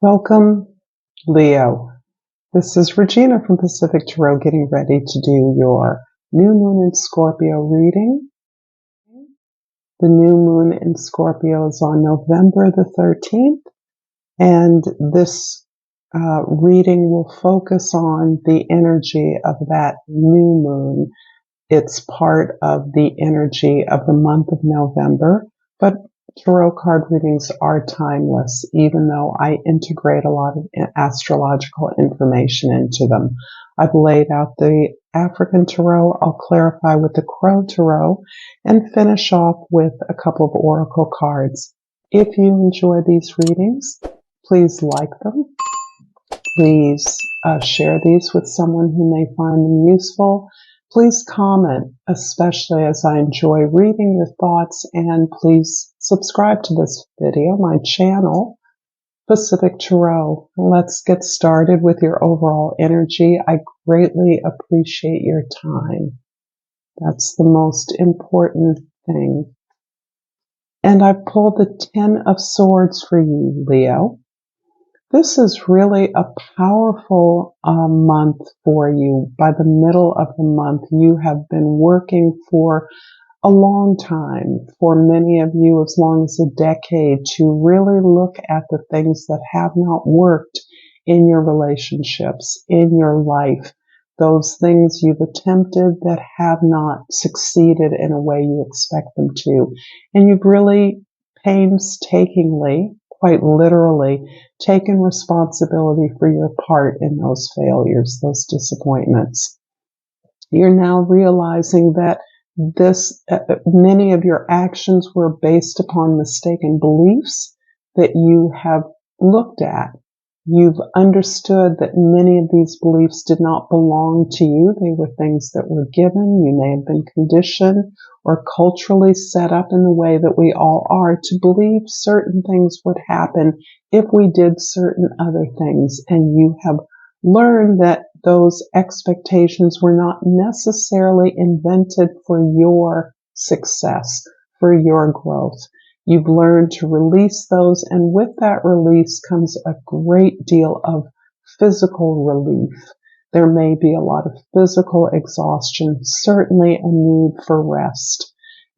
Welcome, Leo. This is Regina from Pacific Tarot getting ready to do your new moon in Scorpio reading. The new moon in Scorpio is on November the 13th, and this reading will focus on the energy of that new moon. It's part of the energy of the month of November, but tarot card readings are timeless, even though I integrate a lot of astrological information into them. I've laid out the African tarot. I'll clarify with the Crow tarot and finish off with a couple of oracle cards. If you enjoy these readings, please like them. Please share these with someone who may find them useful. Please comment, especially as I enjoy reading your thoughts, and please subscribe to this video, my channel, Pacific Tarot. Let's get started with your overall energy. I greatly appreciate your time. That's the most important thing. And I pulled the 10 of Swords for you, Leo. This is really a powerful month for you. By the middle of the month, you have been working for a long time, for many of you as long as a decade, to really look at the things that have not worked in your relationships, in your life, those things you've attempted that have not succeeded in a way you expect them to. And you've really painstakingly, quite literally, taken responsibility for your part in those failures, those disappointments. You're now realizing that many of your actions were based upon mistaken beliefs that you have looked at. You've understood that many of these beliefs did not belong to you. They were things that were given. You may have been conditioned or culturally set up in the way that we all are to believe certain things would happen if we did certain other things. And you have learned that those expectations were not necessarily invented for your success, for your growth. You've learned to release those, and with that release comes a great deal of physical relief. There may be a lot of physical exhaustion, certainly a need for rest.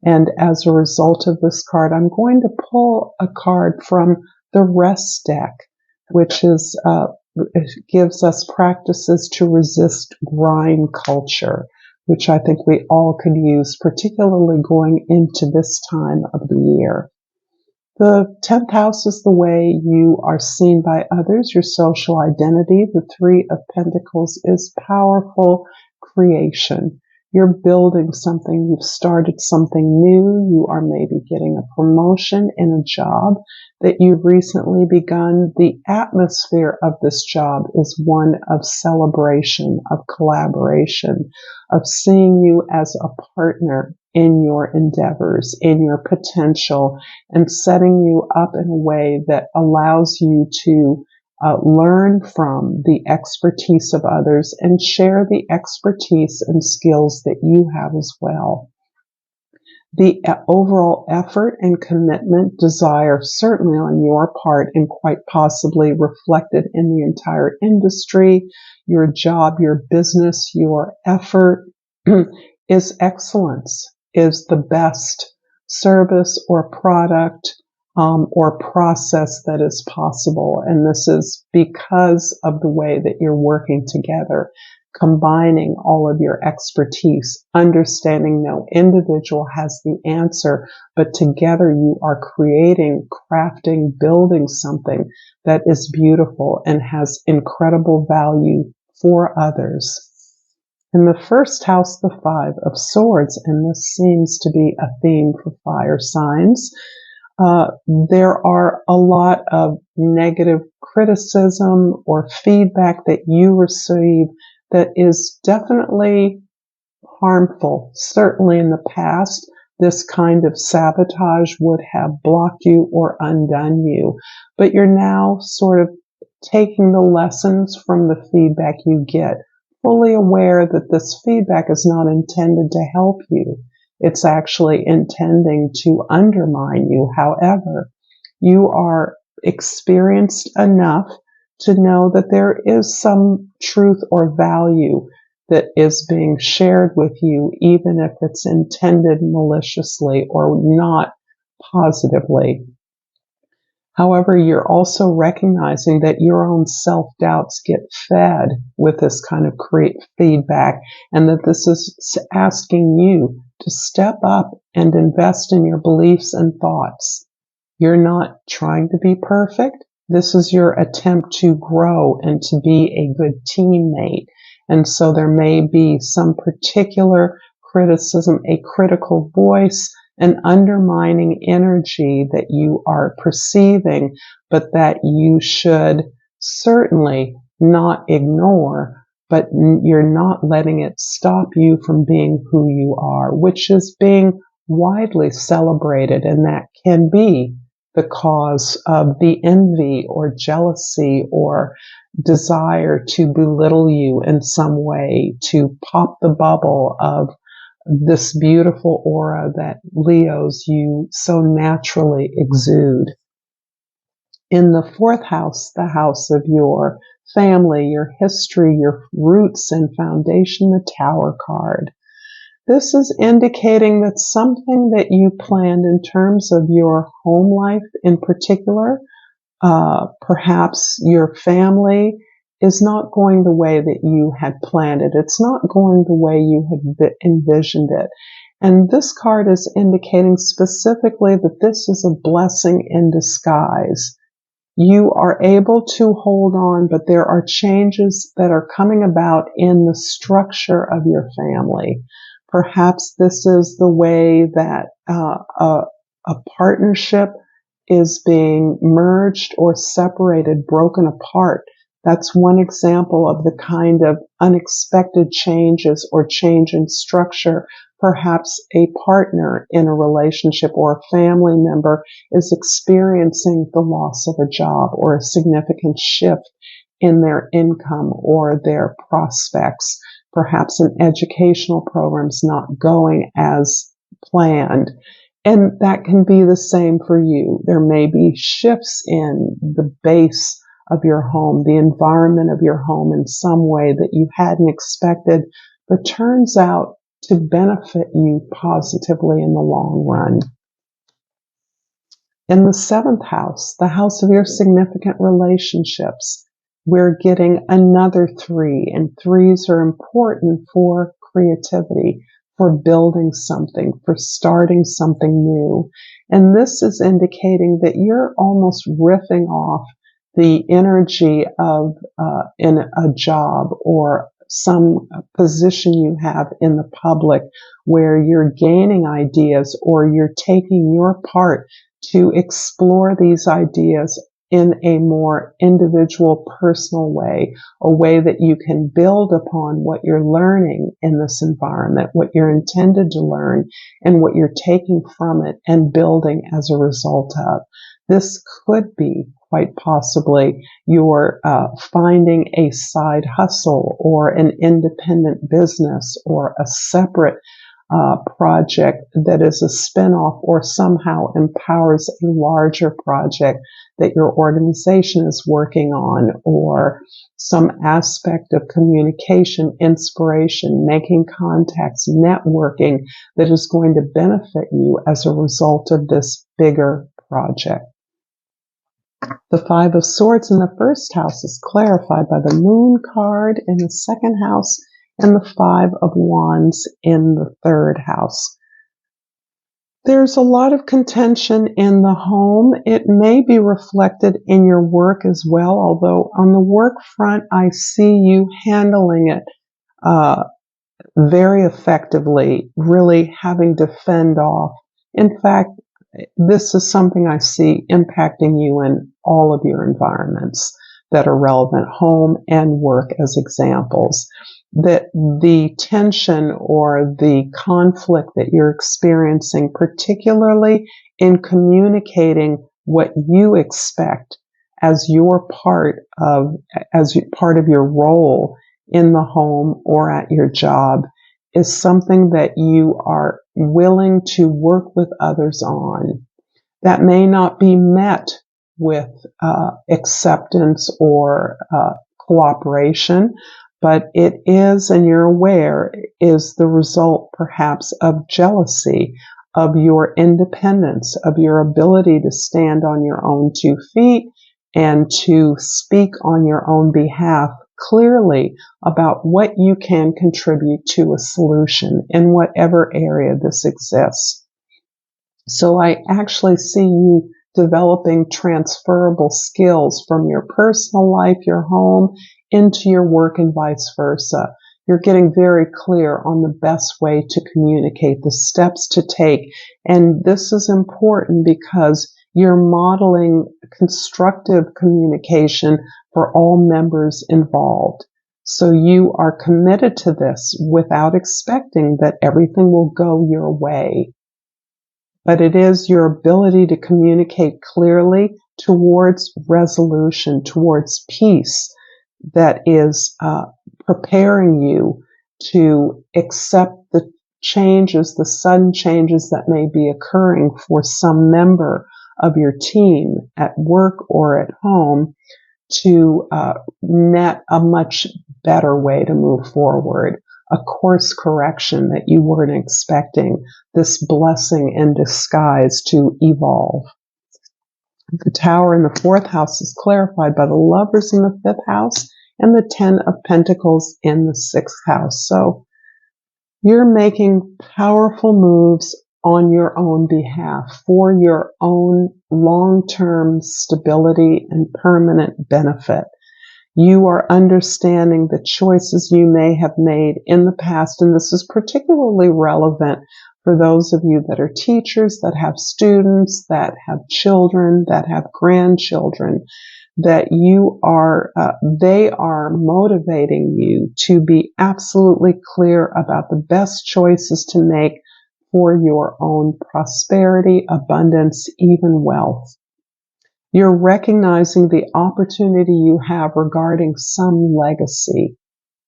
And as a result of this card, I'm going to pull a card from the Rest deck, which is gives us practices to resist grind culture, which I think we all could use, particularly going into this time of the year. The 10th house is the way you are seen by others, your social identity. The 3 of Pentacles is powerful creation. You're building something. You've started something new. You are maybe getting a promotion in a job that you've recently begun. The atmosphere of this job is one of celebration, of collaboration, of seeing you as a partner in your endeavors, in your potential, and setting you up in a way that allows you to learn from the expertise of others and share the expertise and skills that you have as well. The overall effort and commitment, desire, certainly on your part and quite possibly reflected in the entire industry, your job, your business, your effort is excellence, is the best service or product or process that is possible. And this is because of the way that you're working together, combining all of your expertise, understanding no individual has the answer, but together you are creating, crafting, building something that is beautiful and has incredible value for others. In the first house, the 5 of Swords, and this seems to be a theme for fire signs, there are a lot of negative criticism or feedback that you receive that is definitely harmful. Certainly in the past, this kind of sabotage would have blocked you or undone you. But you're now sort of taking the lessons from the feedback you get, fully aware that this feedback is not intended to help you. It's actually intending to undermine you. However, you are experienced enough to know that there is some truth or value that is being shared with you, even if it's intended maliciously or not positively. However, you're also recognizing that your own self-doubts get fed with this kind of feedback, and that this is asking you to step up and invest in your beliefs and thoughts. You're not trying to be perfect. This is your attempt to grow and to be a good teammate. And so there may be some particular criticism, a critical voice, an undermining energy that you are perceiving, but that you should certainly not ignore, but you're not letting it stop you from being who you are, which is being widely celebrated, and that can be the cause of the envy or jealousy or desire to belittle you in some way, to pop the bubble of this beautiful aura that Leos you so naturally exude. In the fourth house, the house of your family, your history, your roots and foundation, the Tower card. This is indicating that something that you planned in terms of your home life in particular, perhaps your family, is not going the way that you had planned it. It's not going the way you had envisioned it. And this card is indicating specifically that this is a blessing in disguise. You are able to hold on, but there are changes that are coming about in the structure of your family. Perhaps this is the way that a partnership is being merged or separated, broken apart. That's one example of the kind of unexpected changes or change in structure. Perhaps a partner in a relationship or a family member is experiencing the loss of a job or a significant shift in their income or their prospects. Perhaps an educational program's not going as planned. And that can be the same for you. There may be shifts in the base of your home, the environment of your home in some way that you hadn't expected, but turns out to benefit you positively in the long run. In the seventh house, the house of your significant relationships, we're getting another 3, and 3s are important for creativity, for building something, for starting something new. And this is indicating that you're almost riffing off the energy of in a job or some position you have in the public where you're gaining ideas or you're taking your part to explore these ideas in a more individual, personal way, a way that you can build upon what you're learning in this environment, what you're intended to learn, and what you're taking from it and building as a result of. This could be quite possibly you're finding a side hustle or an independent business or a separate project that is a spin-off or somehow empowers a larger project that your organization is working on, or some aspect of communication, inspiration, making contacts, networking that is going to benefit you as a result of this bigger project. The 5 of Swords in the first house is clarified by the Moon card in the second house and the 5 of Wands in the third house. There's a lot of contention in the home. It may be reflected in your work as well, although on the work front, I see you handling it very effectively, really having to fend off. In fact, this is something I see impacting you in all of your environments that are relevant, home and work as examples. That the tension or the conflict that you're experiencing, particularly in communicating what you expect as your part of your role in the home or at your job, is something that you are willing to work with others on. That may not be met with acceptance or cooperation, but it is, and you're aware, is the result perhaps of jealousy, of your independence, of your ability to stand on your own 2 feet and to speak on your own behalf clearly about what you can contribute to a solution in whatever area this exists. So I actually see you developing transferable skills from your personal life, your home, into your work and vice versa. You're getting very clear on the best way to communicate, the steps to take. And this is important because you're modeling constructive communication for all members involved. So you are committed to this without expecting that everything will go your way. But it is your ability to communicate clearly towards resolution, towards peace, that is preparing you to accept the changes, the sudden changes that may be occurring for some member of your team at work or at home, to net a much better way to move forward, a course correction that you weren't expecting, this blessing in disguise to evolve. The Tower in the 4th house is clarified by the Lovers in the 5th house and the 10 of Pentacles in the 6th house. So you're making powerful moves on your own behalf for your own long-term stability and permanent benefit. You are understanding the choices you may have made in the past, and this is particularly relevant for those of you that are teachers, that have students, that have children, that have grandchildren, that you are, they are motivating you to be absolutely clear about the best choices to make for your own prosperity, abundance, even wealth. You're recognizing the opportunity you have regarding some legacy.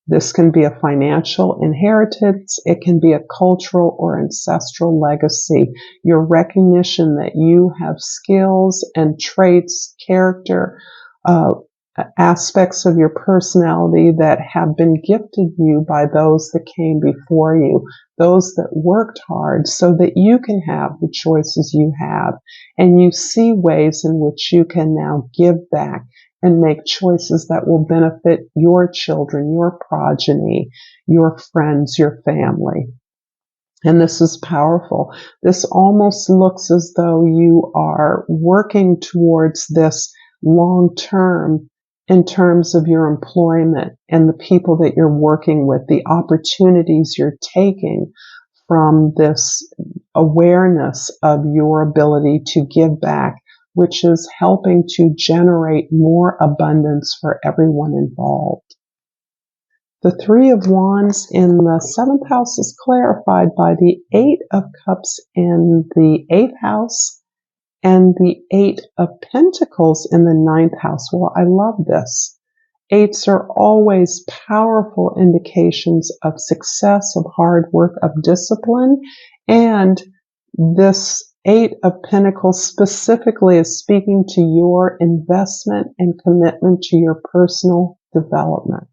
This can be a financial inheritance. It can be a cultural or ancestral legacy. Your recognition that you have skills and traits, character, aspects of your personality that have been gifted you by those that came before you, those that worked hard so that you can have the choices you have. And you see ways in which you can now give back and make choices that will benefit your children, your progeny, your friends, your family. And this is powerful. This almost looks as though you are working towards this long term in terms of your employment and the people that you're working with, the opportunities you're taking from this awareness of your ability to give back, which is helping to generate more abundance for everyone involved. The 3 of Wands in the 7th house is clarified by the 8 of Cups in the 8th house and the 8 of Pentacles in the 9th house. Well, I love this. 8s are always powerful indications of success, of hard work, of discipline, and this 8 of Pentacles specifically is speaking to your investment and commitment to your personal development.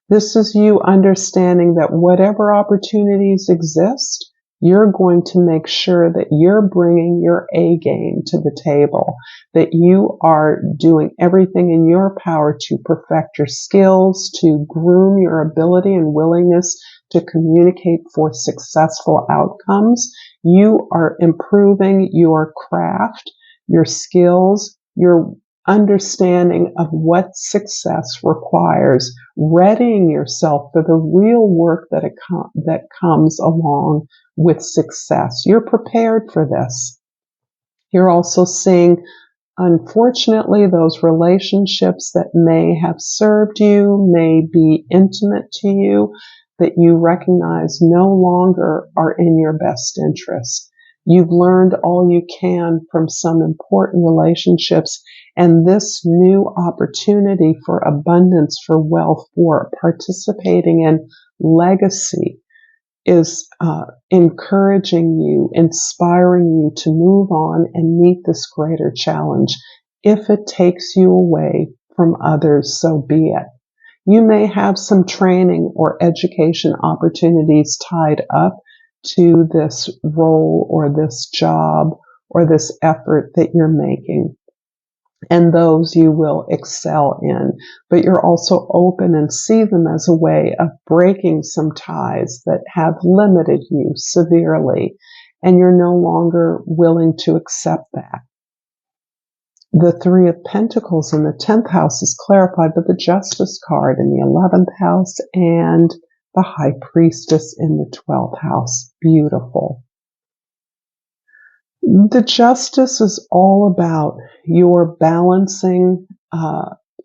This is you understanding that whatever opportunities exist, you're going to make sure that you're bringing your A game to the table, that you are doing everything in your power to perfect your skills, to groom your ability and willingness to communicate for successful outcomes. You are improving your craft, your skills, your understanding of what success requires, readying yourself for the real work that comes along with success. You're prepared for this. You're also seeing, unfortunately, those relationships that may have served you, may be intimate to you, that you recognize no longer are in your best interest. You've learned all you can from some important relationships, and this new opportunity for abundance, for wealth, for participating in legacy is encouraging you, inspiring you to move on and meet this greater challenge. If it takes you away from others, so be it. You may have some training or education opportunities tied up to this role or this job or this effort that you're making. And those you will excel in, but you're also open and see them as a way of breaking some ties that have limited you severely, and you're no longer willing to accept that. The Three of Pentacles in the 10th house is clarified by the Justice card in the 11th house and the High Priestess in the 12th house. Beautiful. The Justice is all about your balancing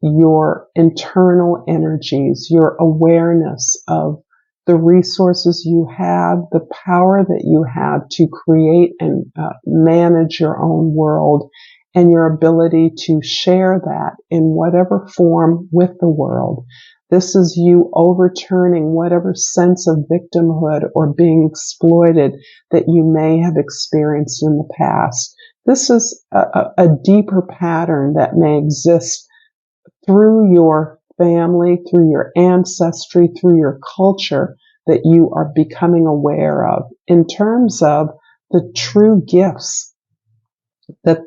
your internal energies, your awareness of the resources you have, the power that you have to create and manage your own world, and your ability to share that in whatever form with the world. This is you overturning whatever sense of victimhood or being exploited that you may have experienced in the past. This is a deeper pattern that may exist through your family, through your ancestry, through your culture that you are becoming aware of in terms of the true gifts that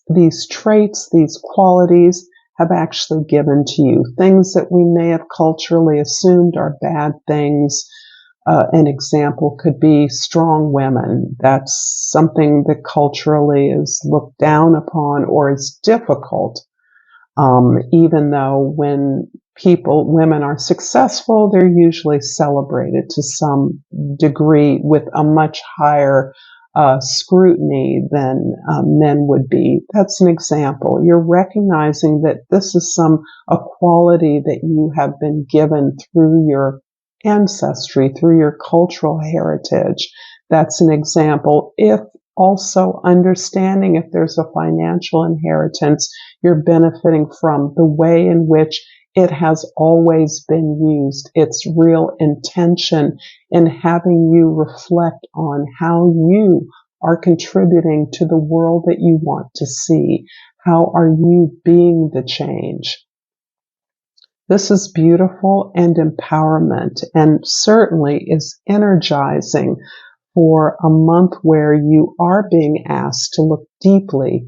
these traits, these qualities have actually given to you. Things that we may have culturally assumed are bad things. An example could be strong women. That's something that culturally is looked down upon or is difficult. Even though when women are successful, they're usually celebrated to some degree with a much higher scrutiny than men would be. That's an example. You're recognizing that this is a quality that you have been given through your ancestry, through your cultural heritage. That's an example. If also understanding if there's a financial inheritance you're benefiting from, the way in which it has always been used, its real intention in having you reflect on how you are contributing to the world that you want to see. How are you being the change? This is beautiful and empowerment, and certainly is energizing for a month where you are being asked to look deeply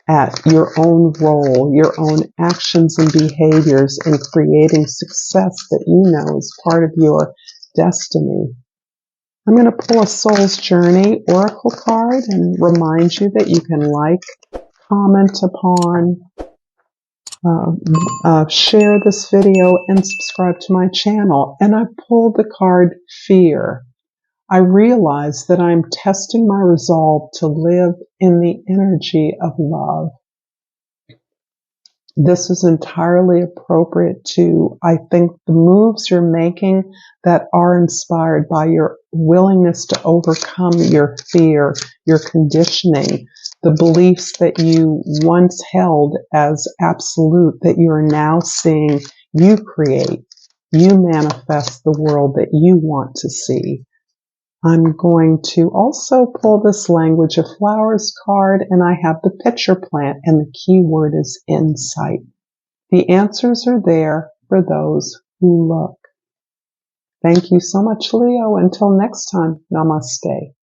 at your own role, your own actions and behaviors in creating success that you know is part of your destiny. I'm going to pull a Soul's Journey Oracle card and remind you that you can like, comment upon, share this video, and subscribe to my channel. And I pulled the card Fear. I realize that I'm testing my resolve to live in the energy of love. This is entirely appropriate to, I think, the moves you're making that are inspired by your willingness to overcome your fear, your conditioning, the beliefs that you once held as absolute that you are now seeing you create. You manifest the world that you want to see. I'm going to also pull this Language of Flowers card, and I have the picture plant, and the key word is insight. The answers are there for those who look. Thank you so much, Leo. Until next time, namaste.